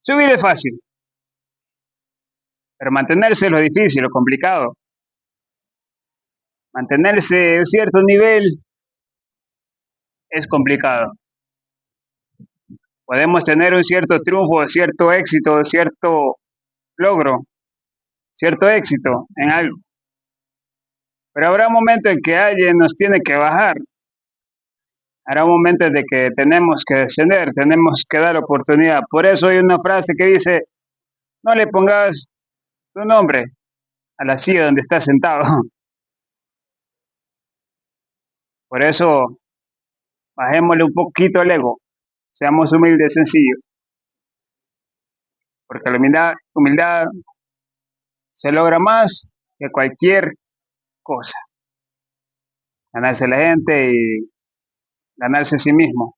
Subir es fácil, pero mantenerse es lo difícil, lo complicado. Mantenerse a un cierto nivel es complicado. Podemos tener un cierto triunfo, cierto éxito, cierto logro, cierto éxito en algo. Pero habrá un momento en que alguien nos tiene que bajar. Habrá un momento de que tenemos que descender, tenemos que dar oportunidad. Por eso hay una frase que dice, no le pongas tu nombre a la silla donde estás sentado. Por eso bajémosle un poquito el ego, seamos humildes, sencillos, porque la humildad se logra más que cualquier cosa. Ganarse la gente y ganarse a sí mismo.